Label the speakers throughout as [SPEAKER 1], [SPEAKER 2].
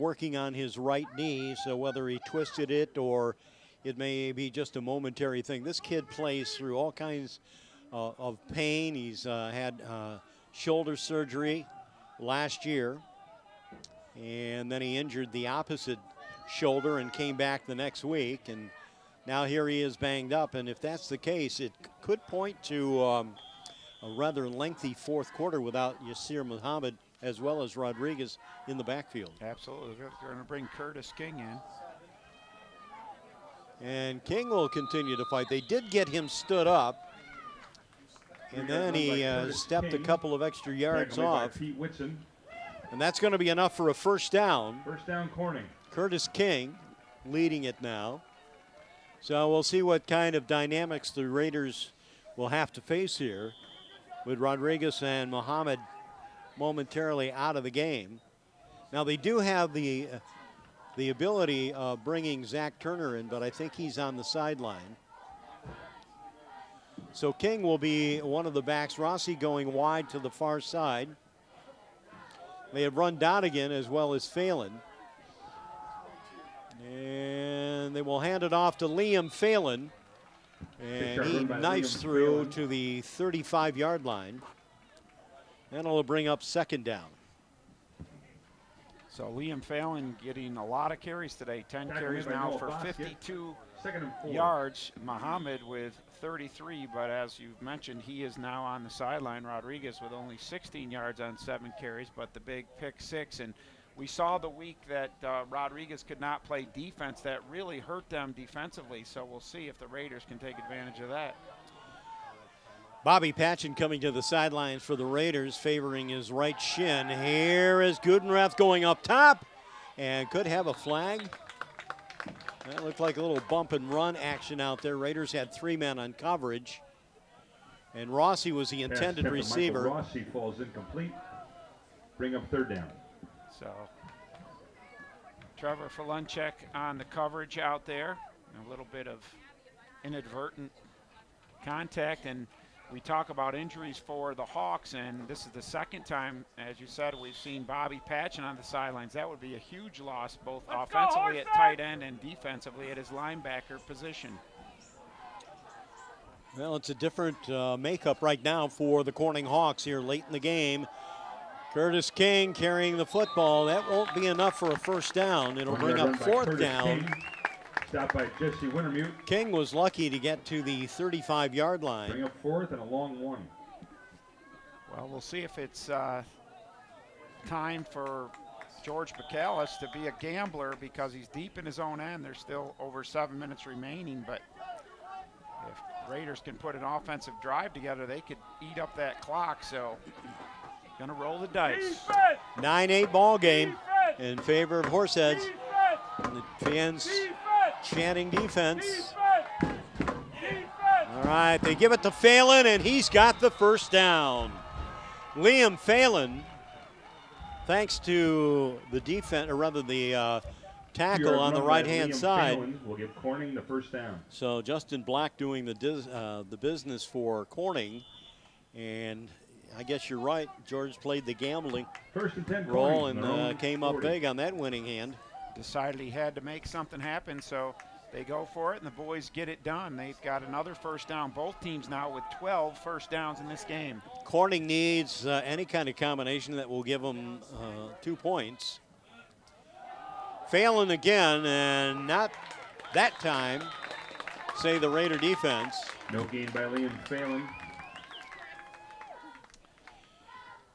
[SPEAKER 1] working on his right knee, so whether he twisted it or it may be just a momentary thing. This kid plays through all kinds of pain. He's had shoulder surgery last year, and then he injured the opposite shoulder and came back the next week, and now here he is banged up. And if that's the case, it could point to a rather lengthy fourth quarter without Yasir Muhammad as well as Rodriguez in the backfield.
[SPEAKER 2] Absolutely. They're going to bring Curtis King in.
[SPEAKER 1] And King will continue to fight. They did get him stood up, and then he stepped a couple of extra yards off. And that's going to be enough for a first down.
[SPEAKER 3] First down, Corning.
[SPEAKER 1] Curtis King leading it now. So we'll see what kind of dynamics the Raiders will have to face here with Rodriguez and Muhammad momentarily out of the game. Now they do have the ability of bringing Zach Turner in, but I think he's on the sideline. So King will be one of the backs. Rossi going wide to the far side. They have run Donegan as well as Phelan. And they will hand it off to Liam Phelan. And he knifes through to the 35-yard line. That'll bring up second down.
[SPEAKER 2] So Liam Phelan getting a lot of carries today. 10 carries now for 52 yards. Muhammad with 33, but as you've mentioned, he is now on the sideline. Rodriguez with only 16 yards on 7 carries, but the big pick 6. And we saw the week that Rodriguez could not play defense. That really hurt them defensively, so we'll see if the Raiders can take advantage of that.
[SPEAKER 1] Bobby Patchen coming to the sidelines for the Raiders, favoring his right shin. Here is Gudenrath going up top, and could have a flag. That looked like a little bump and run action out there. Raiders had 3 men on coverage, and Rossi was the intended receiver.
[SPEAKER 3] Rossi falls incomplete. Bring up third down.
[SPEAKER 2] So Trevor Falunchek on the coverage out there. A little bit of inadvertent contact, and we talk about injuries for the Hawks, and this is the second time, as you said, we've seen Bobby Patchen on the sidelines. That would be a huge loss, both offensively at tight end and defensively at his linebacker position.
[SPEAKER 1] Well, it's a different makeup right now for the Corning Hawks here late in the game. Curtis King carrying the football. That won't be enough for a first down. It'll bring up fourth down.
[SPEAKER 3] Stopped by Jesse Wintermute.
[SPEAKER 1] King was lucky to get to the 35-yard line.
[SPEAKER 3] Bring up fourth and a long one.
[SPEAKER 2] Well, we'll see if it's time for George McAllis to be a gambler, because he's deep in his own end. There's still over 7 minutes remaining, but if Raiders can put an offensive drive together, they could eat up that clock. So gonna roll the dice.
[SPEAKER 1] 9-8 ball game in favor of Horseheads. And the fans chanting defense. All right, they give it to Phelan, and he's got the first down. Liam Phelan, thanks to the defense, or rather the tackle on the right-hand side.
[SPEAKER 3] Will give Corning the first down.
[SPEAKER 1] So Justin Black doing the business for Corning, and I guess you're right. George played the gambling
[SPEAKER 3] First and 10
[SPEAKER 1] role and came up big on that winning hand.
[SPEAKER 2] Decided he had to make something happen, so they go for it, and the boys get it done. They've got another first down. Both teams now with 12 first downs in this game.
[SPEAKER 1] Corning needs any kind of combination that will give them 2 points. Phelan again, and not that time, say the Raider defense.
[SPEAKER 3] No gain by Liam Phelan.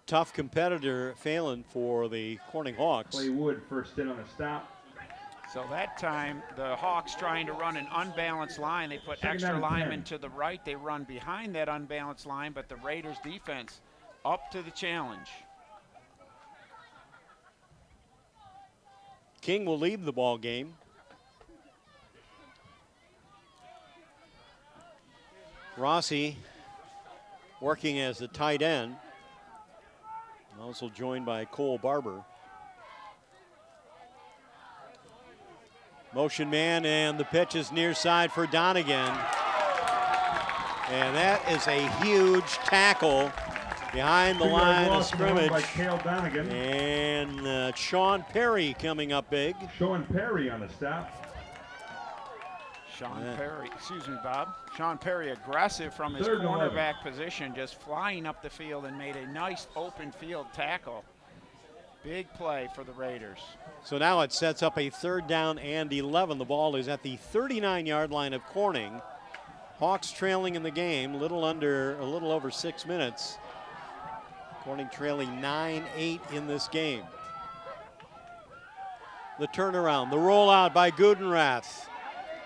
[SPEAKER 1] Tough competitor, Phelan, for the Corning Hawks.
[SPEAKER 3] Clay Wood first in on a stop.
[SPEAKER 2] So that time, the Hawks trying to run an unbalanced line. They put extra linemen to the right. They run behind that unbalanced line, but the Raiders defense up to the challenge.
[SPEAKER 1] King will leave the ball game. Rossi working as the tight end. Also joined by Cole Barber. Motion man, and the pitch is near side for Donegan. And that is a huge tackle behind the
[SPEAKER 3] 2-yard
[SPEAKER 1] line of
[SPEAKER 3] loss and run by
[SPEAKER 1] scrimmage.
[SPEAKER 3] Cale Donegan.
[SPEAKER 1] And Sean Perry coming up big.
[SPEAKER 3] Sean Perry on the stop.
[SPEAKER 2] Sean Perry, excuse me, Bob. Sean Perry aggressive from his
[SPEAKER 3] 3rd and 11.
[SPEAKER 2] cornerback position, just flying up the field and made a nice open field tackle. Big play for the Raiders.
[SPEAKER 1] So now it sets up a 3rd down and 11. The ball is at the 39-yard line of Corning. Hawks trailing in the game, a little over 6 minutes. Corning trailing 9-8 in this game. The turnaround, the rollout by Gudenrath.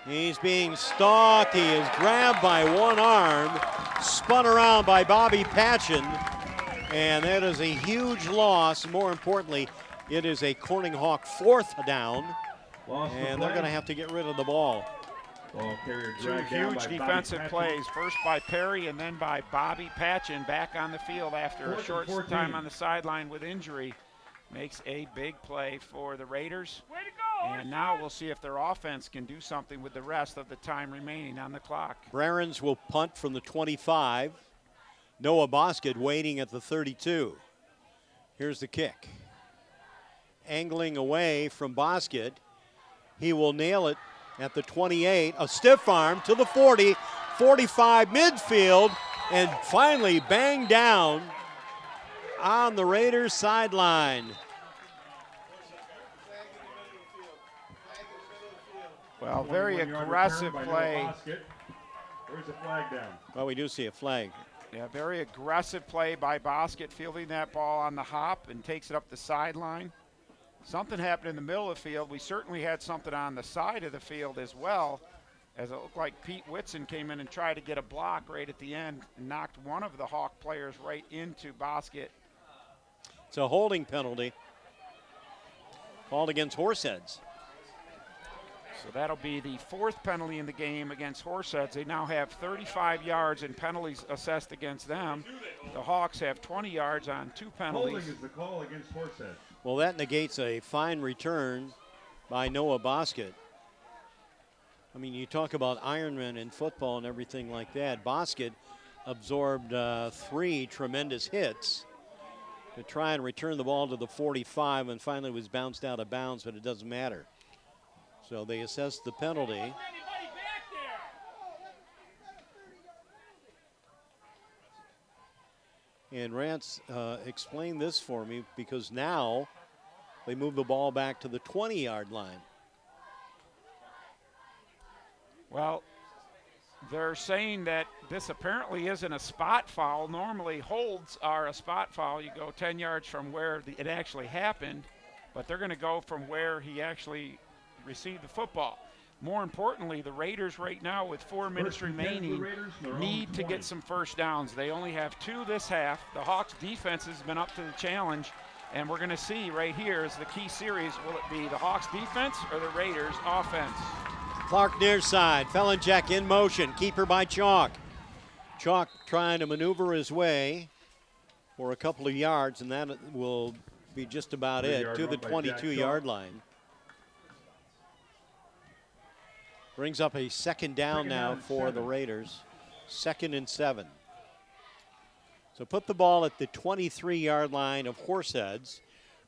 [SPEAKER 1] He's being stalked. He is grabbed by one arm, spun around by Bobby Patchen, and that is a huge loss. More importantly, it is a Corning Hawk 4th down, and they're going to have to get rid of the ball.
[SPEAKER 2] Two huge defensive plays, first by Perry and then by Bobby Patchen, back on the field after a short time on the sideline with injury. Makes a big play for the Raiders. And now we'll see if their offense can do something with the rest of the time remaining on the clock.
[SPEAKER 1] Brarens will punt from the 25. Noah Bosket waiting at the 32. Here's the kick. Angling away from Bosket. He will nail it at the 28. A stiff arm to the 40, 45 midfield, and finally banged down on the Raiders sideline.
[SPEAKER 2] Well, very aggressive play.
[SPEAKER 3] Where's the flag down?
[SPEAKER 1] Well, we do see a flag.
[SPEAKER 2] Yeah, very aggressive play by Bosket, fielding that ball on the hop and takes it up the sideline. Something happened in the middle of the field. We certainly had something on the side of the field as well, as it looked like Pete Whitson came in and tried to get a block right at the end and knocked one of the Hawk players right into Bosket.
[SPEAKER 1] It's a holding penalty called against Horseheads.
[SPEAKER 2] So that'll be the 4th penalty in the game against Horseheads. They now have 35 yards in penalties assessed against them. The Hawks have 20 yards on 2 penalties.
[SPEAKER 3] Holding is the call against Horseheads.
[SPEAKER 1] Well, that negates a fine return by Noah Bosket. I mean, you talk about Ironman in football and everything like that. Bosket absorbed 3 tremendous hits to try and return the ball to the 45 and finally was bounced out of bounds, but it doesn't matter. So they assessed the penalty. And Rance explained this for me because now they move the ball back to the 20-yard line.
[SPEAKER 2] Well, they're saying that this apparently isn't a spot foul. Normally holds are a spot foul. You go 10 yards from where it actually happened, but they're going to go from where he actually received the football. More importantly, the Raiders right now with 4 minutes remaining need to get some first downs. They only have 2 this half. The Hawks defense has been up to the challenge, and we're going to see right here is the key series. Will it be the Hawks defense or the Raiders offense?
[SPEAKER 1] Clark near side, Felinchek in motion, keeper by Chalk. Chalk trying to maneuver his way for a couple of yards, and that will be just about it to the 22-yard line. Brings up a 2nd down now for the Raiders. 2nd and 7. So put the ball at the 23-yard line of Horseheads.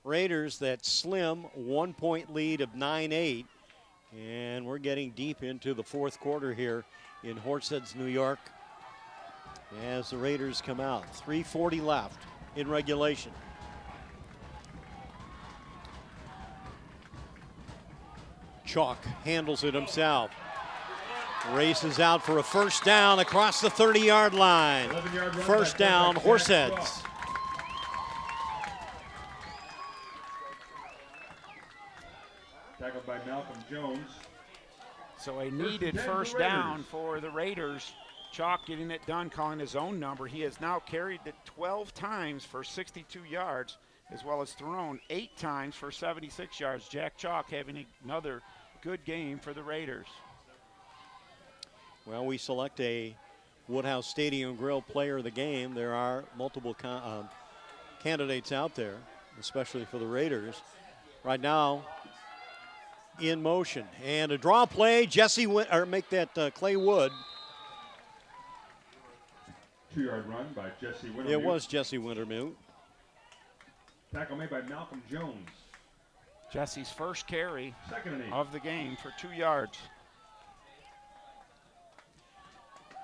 [SPEAKER 1] Raiders that slim 1-point lead of 9-8. And we're getting deep into the 4th quarter here in Horseheads, New York, as the Raiders come out. 3:40 left in regulation. Chalk handles it himself. Races out for a first down across the 30-yard line. First down, Horseheads.
[SPEAKER 3] Tackled by Malcolm Jones.
[SPEAKER 2] So a needed first down for the Raiders. Chalk getting it done, calling his own number. He has now carried it 12 times for 62 yards, as well as thrown 8 times for 76 yards. Jack Chalk having another good game for the Raiders.
[SPEAKER 1] Well, we select a Woodhouse Stadium Grill player of the game. There are multiple candidates out there, especially for the Raiders. Right now, in motion. And a draw play, Clay Wood.
[SPEAKER 3] 2-yard run by Jesse Wintermute.
[SPEAKER 1] It was Jesse Wintermute.
[SPEAKER 3] Tackle made by Malcolm Jones.
[SPEAKER 2] Jesse's first carry
[SPEAKER 3] 2nd and 8.
[SPEAKER 2] of the game for 2 yards.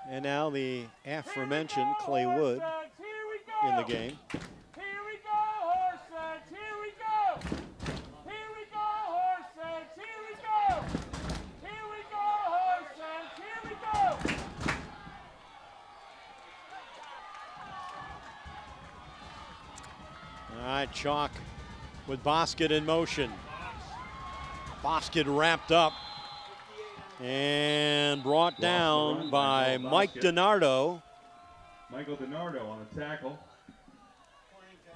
[SPEAKER 1] And now the aforementioned Clay Wood in the game.
[SPEAKER 4] Here we go, Horseheads, here we go. Here we go, Horseheads, here we go. Here we go, Horseheads, here we go.
[SPEAKER 1] All right, Chalk with Bosket in motion. Bosket wrapped up and brought down by Mike DiNardo.
[SPEAKER 3] Michael DiNardo on the tackle.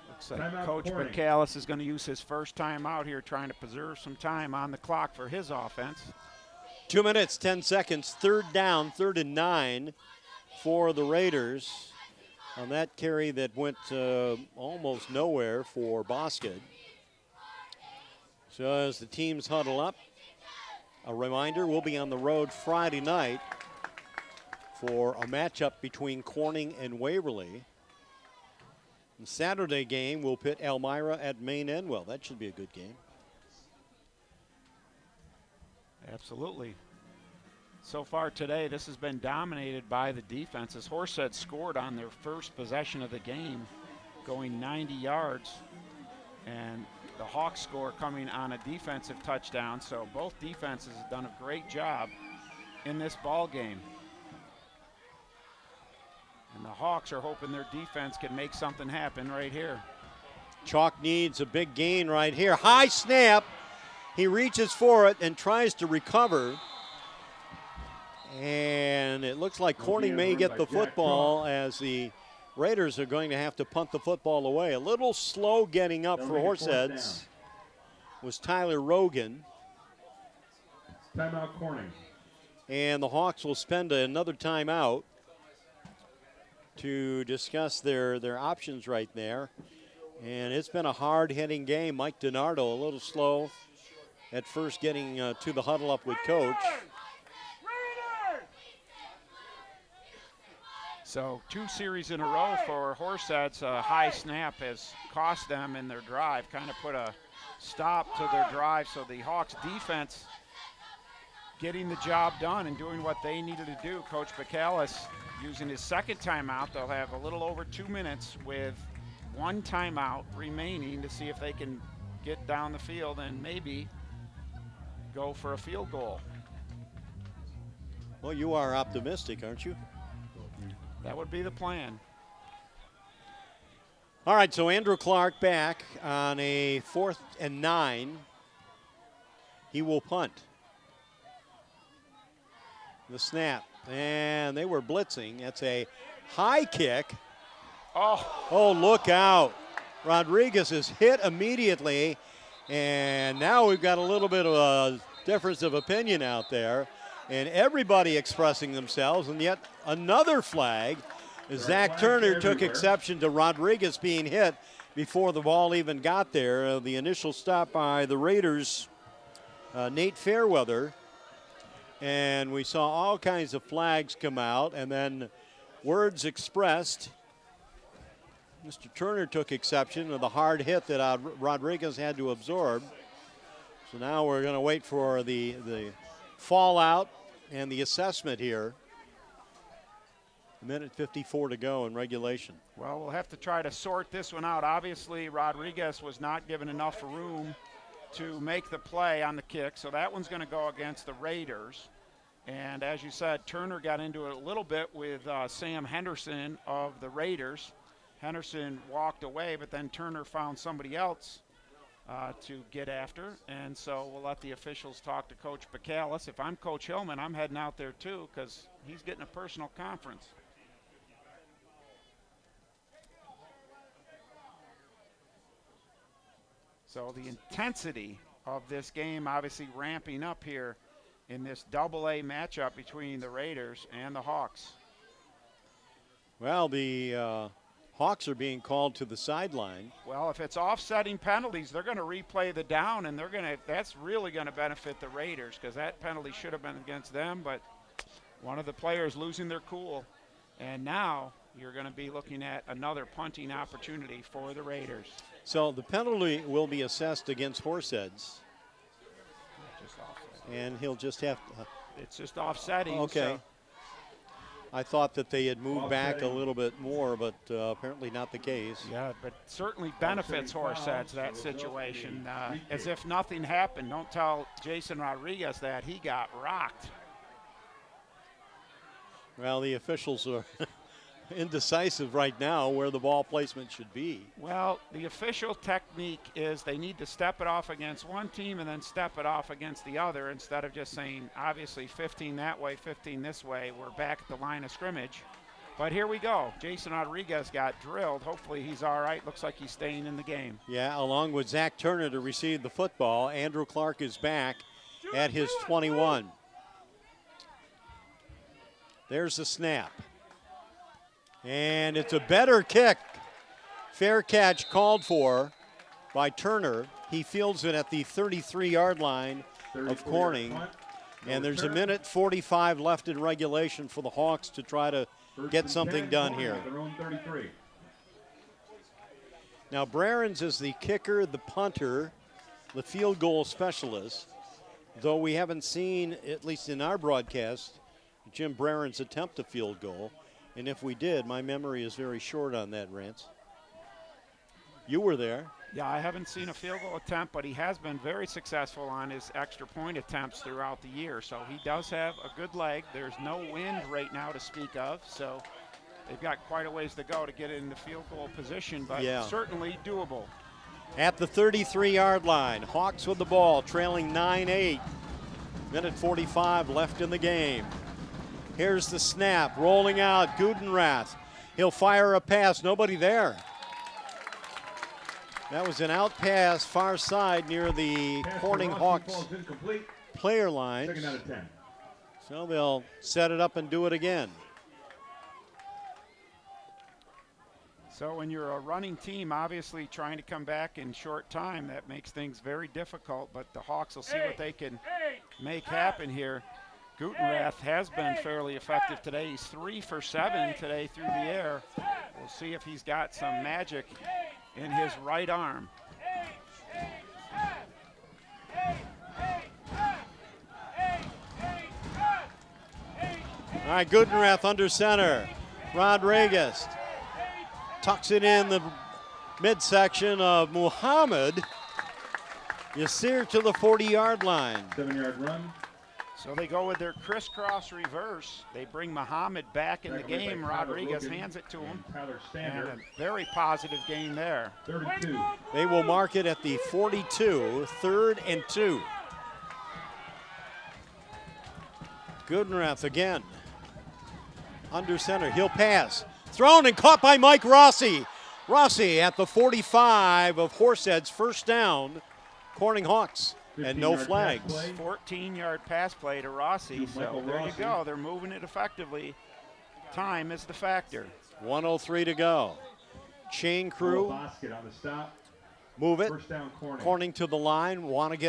[SPEAKER 2] Looks like
[SPEAKER 3] Timeout
[SPEAKER 2] Coach
[SPEAKER 3] Corning.
[SPEAKER 2] Bacallis is going to use his first time out here trying to preserve some time on the clock for his offense.
[SPEAKER 1] 2 minutes, 10 seconds, 3rd down, 3rd and 9 for the Raiders on that carry that went almost nowhere for Bosket. So as the teams huddle up, a reminder, we'll be on the road Friday night for a matchup between Corning and Waverly. The Saturday game will pit Elmira at Maine Enwell. That should be a good game.
[SPEAKER 2] Absolutely. So far today, this has been dominated by the defenses. Horseheads scored on their first possession of the game, going 90 yards. And the Hawks score coming on a defensive touchdown. So both defenses have done a great job in this ball game. And the Hawks are hoping their defense can make something happen right here.
[SPEAKER 1] Chalk needs a big gain right here. High snap. He reaches for it and tries to recover. And it looks like Corning may get the football as the Raiders are going to have to punt the football away. A little slow getting up for Horseheads was Tyler Rogan.
[SPEAKER 3] Timeout Corning.
[SPEAKER 1] And the Hawks will spend another timeout to discuss their options right there. And it's been a hard-hitting game. Mike DiNardo a little slow at first getting to the huddle up with Coach.
[SPEAKER 2] So 2 series in a row for Horseheads. A high snap has cost them in their drive, kind of put a stop to their drive. So the Hawks defense getting the job done and doing what they needed to do. Coach Bacallis using his second timeout. They'll have a little over 2 minutes with 1 timeout remaining to see if they can get down the field and maybe go for a field goal.
[SPEAKER 1] Well, you are optimistic, aren't you?
[SPEAKER 2] That would be the plan.
[SPEAKER 1] All right, so Andrew Clark back on a 4th and 9. He will punt. The snap, and they were blitzing. That's a high kick. Oh, look out. Rodriguez is hit immediately, and now we've got a little bit of a difference of opinion out there. And everybody expressing themselves, and yet another flag as Zach Turner took exception to Rodriguez being hit before the ball even got there. The initial stop by the Raiders, Nate Fairweather, and we saw all kinds of flags come out, and then words expressed. Mr. Turner took exception to the hard hit that Rodriguez had to absorb. So now we're going to wait for the fallout and the assessment here. 1:54 to go in regulation.
[SPEAKER 2] Well, we'll have to try to sort this one out. Obviously, Rodriguez was not given enough room to make the play on the kick, so that one's going to go against the Raiders. And as you said, Turner got into it a little bit with Sam Henderson of the Raiders. Henderson walked away, but then Turner found somebody else to get after, and so we'll let the officials talk to Coach Bacallis. If I'm Coach Hillman, I'm heading out there too because he's getting a personal conference. So the intensity of this game obviously ramping up here in this double-A matchup between the Raiders and the Hawks.
[SPEAKER 1] Well, the Hawks are being called to the sideline.
[SPEAKER 2] Well, if it's offsetting penalties, they're going to replay the down, and that's really going to benefit the Raiders because that penalty should have been against them, but one of the players losing their cool. And now you're going to be looking at another punting opportunity for the Raiders.
[SPEAKER 1] So the penalty will be assessed against Horseheads,
[SPEAKER 2] Just offset.
[SPEAKER 1] and he'll just have to.
[SPEAKER 2] It's just offsetting.
[SPEAKER 1] Okay.
[SPEAKER 2] So
[SPEAKER 1] I thought that they had moved back a little bit more, but apparently not the case.
[SPEAKER 2] yeah, but certainly benefits Horseheads, that situation. As if nothing happened. Don't tell Jason Rodriguez that. He got rocked.
[SPEAKER 1] Well, the officials are indecisive right now where the ball placement should be.
[SPEAKER 2] Well, the official technique is they need to step it off against one team and then step it off against the other instead of just saying, obviously, 15 that way, 15 this way. We're back at the line of scrimmage. But here we go. Jason Rodriguez got drilled. Hopefully he's all right. Looks like he's staying in the game.
[SPEAKER 1] Yeah, along with Zach Turner to receive the football. Andrew Clark is back at his 21. There's the snap. And it's a better kick. Fair catch called for by Turner. He fields it at the 33-yard line of Corning. And there's a minute 45 left in regulation for the Hawks to try to get something done here. Now Brarens is the kicker, the punter, the field goal specialist, though we haven't seen, at least in our broadcast, Jim Brarens attempt a field goal. And if we did, my memory is very short on that, Rance. You were there.
[SPEAKER 2] Yeah, I haven't seen a field goal attempt, but he has been very successful on his extra point attempts throughout the year. So he does have a good leg. There's no wind right now to speak of, so they've got quite a ways to go to get in the field goal position, but certainly doable.
[SPEAKER 1] At the 33-yard line, Hawks with the ball, trailing 9-8. Minute 45 left in the game. Here's the snap, rolling out, Gudenrath. He'll fire a pass, nobody there. That was an out pass far side near the Corning Hawks player line.
[SPEAKER 3] Second out of 10.
[SPEAKER 1] So they'll set it up and do it again.
[SPEAKER 2] So when you're a running team, obviously trying to come back in short time, that makes things very difficult, but the Hawks will see what they can make happen here. Gutenrath has been fairly effective today. He's 3 for 7 today through the air. We'll see if he's got some magic in his right arm.
[SPEAKER 1] All right, Gutenrath under center. Rodriguez tucks it in the midsection of Muhammad. Yasir to the 40-yard line.
[SPEAKER 3] 7-yard run.
[SPEAKER 2] So they go with their crisscross reverse. They bring Muhammad back in the game. Rodriguez hands it to him. And a very positive gain there.
[SPEAKER 3] 32.
[SPEAKER 1] They will mark it at the 42, 3rd and 2. Gudenrath again. Under center, he'll pass. Thrown and caught by Mike Rossi. Rossi at the 45 of Horseheads, first down. Corning Hawks. And no flags.
[SPEAKER 2] 14-yard pass play to Rossi. So there you go. They're moving it effectively. Time is the factor.
[SPEAKER 1] 1:03 to go. Chain crew. Move it.
[SPEAKER 3] First down, Corning.
[SPEAKER 1] Corning to the line, wanting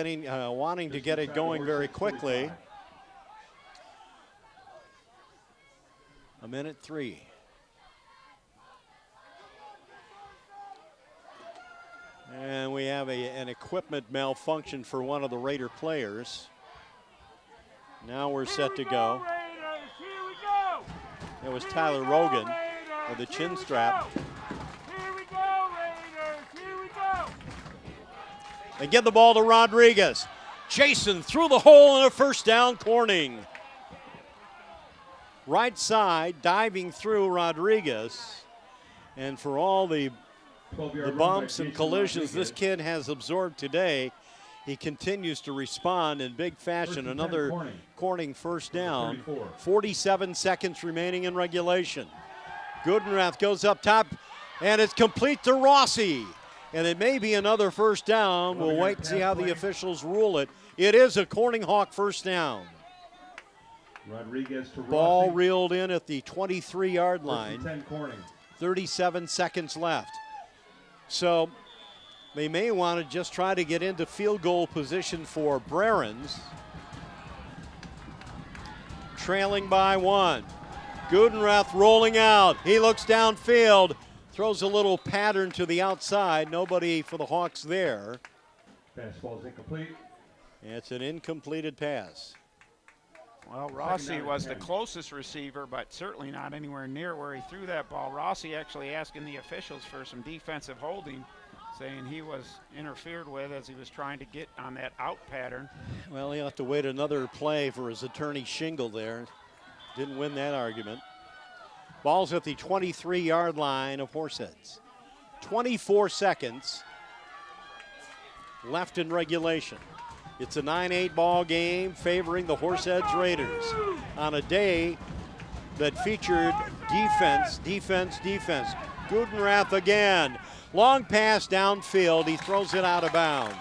[SPEAKER 1] to get it going very quickly. 1:03. And we have an equipment malfunction for one of the Raider players. Now we're set to go. It was Tyler Rogan with the chin strap.
[SPEAKER 4] Here we go, Raiders. Here we go.
[SPEAKER 1] They give the ball to Rodriguez. Jason through the hole and a first down, Corning. Right side, diving through Rodriguez. And for all the bumps and collisions this kid has absorbed today, he continues to respond in big fashion. Another Corning first down. 47 seconds remaining in regulation. Gudenrath goes up top, and it's complete to Rossi. And it may be another first down. We'll wait and see how the officials rule it. It is a Corning Hawk first down.
[SPEAKER 3] Rodriguez to
[SPEAKER 1] Ball
[SPEAKER 3] Rossi.
[SPEAKER 1] reeled in at the 23-yard line.
[SPEAKER 3] 10 Corning.
[SPEAKER 1] 37 seconds left. So they may want to just try to get into field goal position for Brarens. Trailing by 1. Gudenrath rolling out. He looks downfield, throws a little pattern to the outside. Nobody for the Hawks there.
[SPEAKER 3] Pass falls incomplete.
[SPEAKER 1] It's an incompleted pass.
[SPEAKER 2] Well, Rossi was the closest receiver, but certainly not anywhere near where he threw that ball. Rossi actually asking the officials for some defensive holding, saying he was interfered with as he was trying to get on that out pattern.
[SPEAKER 1] Well, he'll have to wait another play for his attorney shingle there. Didn't win that argument. Ball's at the 23-yard line of Horseheads. 24 seconds left in regulation. It's a 9-8 ball game favoring the Horseheads Raiders on a day that featured defense, defense, defense. Gudenrath again. Long pass downfield. He throws it out of bounds.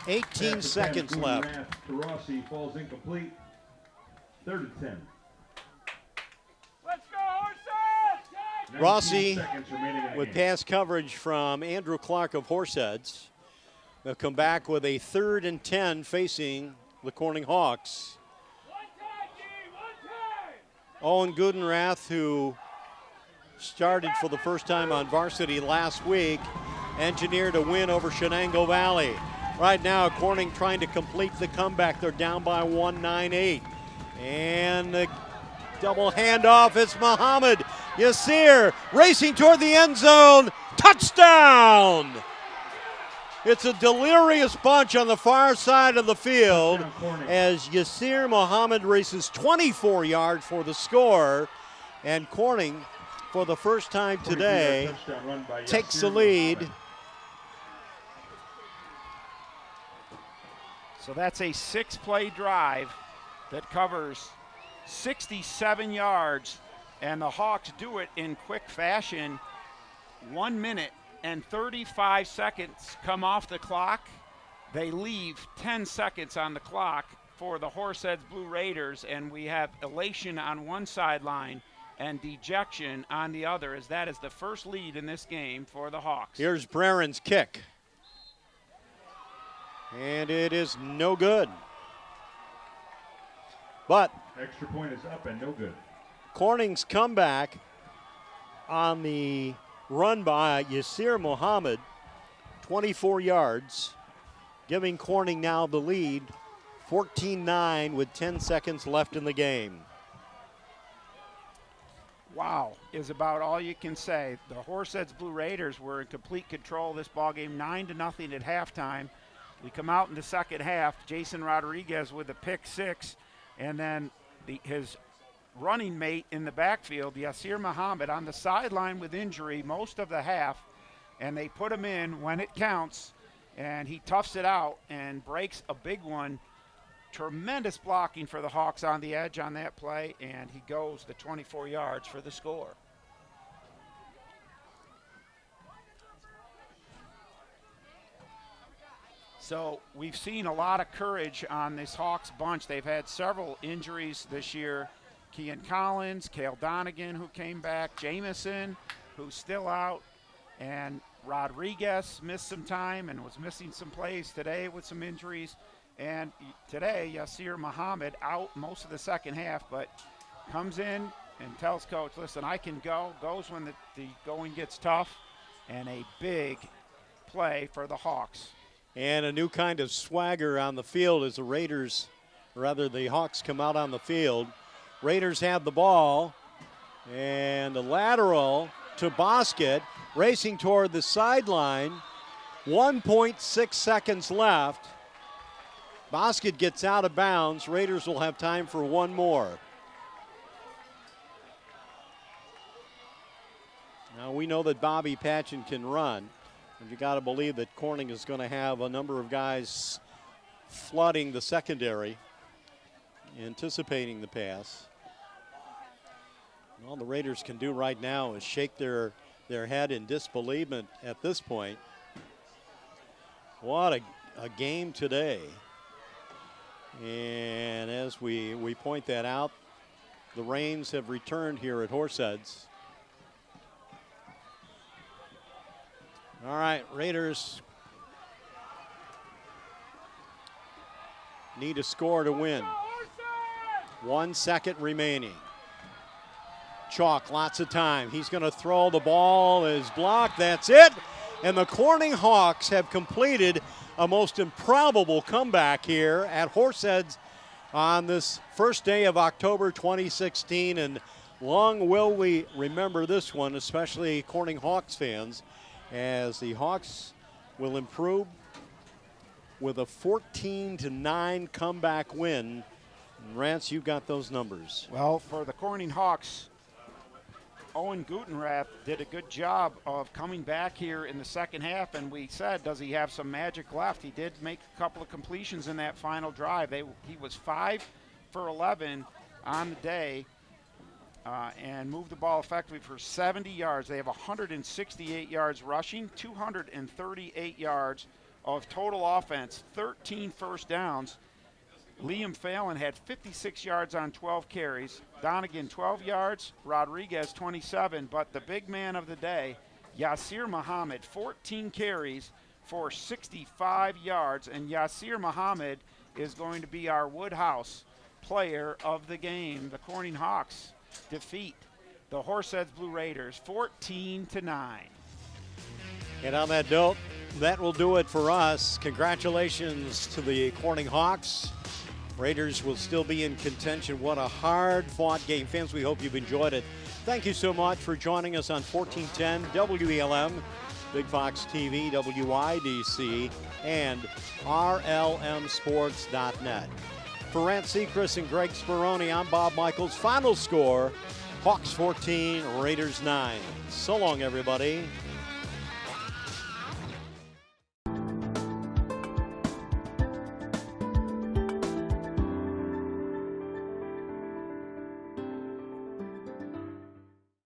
[SPEAKER 1] 18 seconds left.
[SPEAKER 3] To Rossi falls incomplete. 3rd and 10.
[SPEAKER 4] Let's go, Horseheads!
[SPEAKER 1] Rossi
[SPEAKER 3] 19 seconds remaining in the
[SPEAKER 1] with
[SPEAKER 3] game.
[SPEAKER 1] pass coverage from Andrew Clark of Horseheads. They'll come back with a 3rd and 10 facing the Corning Hawks.
[SPEAKER 4] One time, D, one time!
[SPEAKER 1] Owen Gudenrath, who started for the first time on varsity last week, engineered a win over Shenango Valley. Right now, Corning trying to complete the comeback. They're down by 1-9-8. And the double handoff, it's Muhammad Yasir racing toward the end zone. Touchdown! It's a delirious bunch on the far side of the field as Yasir Muhammad races 24 yards for the score. And Corning, for the first time today, takes the lead.
[SPEAKER 2] So that's a 6-play drive that covers 67 yards, and the Hawks do it in quick fashion. 1 minute and 35 seconds come off the clock. They leave 10 seconds on the clock for the Horseheads Blue Raiders, and we have elation on one sideline and dejection on the other, as that is the first lead in this game for the Hawks.
[SPEAKER 1] Here's Breren's kick. And it is no good. But
[SPEAKER 3] Extra point is up and no good.
[SPEAKER 1] Corning's comeback on the run by Yasir Muhammad, 24 yards, giving Corning now the lead, 14-9 with 10 seconds left in the game.
[SPEAKER 2] Wow is about all you can say. The Horseheads Blue Raiders were in complete control of this ballgame, 9-0 at halftime. We come out in the second half, Jason Rodriguez with a pick six, and then his running mate in the backfield, Yasir Muhammad, on the sideline with injury most of the half, and they put him in when it counts, and he toughs it out and breaks a big one. Tremendous blocking for the Hawks on the edge on that play, and he goes the 24 yards for the score. So we've seen a lot of courage on this Hawks bunch. They've had several injuries this year. Kean Collins, Cale Donegan, who came back, Jamison, who's still out, and Rodriguez missed some time and was missing some plays today with some injuries. And today, Yasir Muhammad out most of the second half, but comes in and tells coach, listen, I can go, goes when the going gets tough, and a big play for the Hawks.
[SPEAKER 1] And a new kind of swagger on the field as the Hawks come out on the field. Raiders have the ball, and a lateral to Bosket, racing toward the sideline. 1.6 seconds left. Bosket gets out of bounds. Raiders will have time for one more. Now we know that Bobby Patchen can run, and you got to believe that Corning is going to have a number of guys flooding the secondary, anticipating the pass. All the Raiders can do right now is shake their head in disbelievement at this point. What a game today. And as we point that out, the rains have returned here at Horseheads. All right, Raiders need a score to win. 1 second remaining. Chalk, lots of time. He's going to throw. The ball is blocked. That's it. And the Corning Hawks have completed a most improbable comeback here at Horseheads on this first day of October 2016. And long will we remember this one, especially Corning Hawks fans, as the Hawks will improve with a 14-9 comeback win. And Rance, you've got those numbers.
[SPEAKER 2] Well, for the Corning Hawks, Owen Gutenrath did a good job of coming back here in the second half, and we said, does he have some magic left? He did make a couple of completions in that final drive. He was 5 for 11 on the day and moved the ball effectively for 70 yards. They have 168 yards rushing, 238 yards of total offense, 13 first downs. Liam Phelan had 56 yards on 12 carries. Donegan 12 yards, Rodriguez 27, but the big man of the day, Yasir Muhammad, 14 carries for 65 yards, and Yasir Muhammad is going to be our Woodhouse player of the game. The Corning Hawks defeat the Horseheads Blue Raiders 14-9.
[SPEAKER 1] And on that note, that will do it for us. Congratulations to the Corning Hawks. Raiders will still be in contention. What a hard-fought game. Fans, we hope you've enjoyed it. Thank you so much for joining us on 1410 WELM, Big Fox TV, WIDC, and RLMSports.net. For Rance Seacrest and Greg Speroni, I'm Bob Michaels. Final score, Hawks 14, Raiders 9. So long, everybody.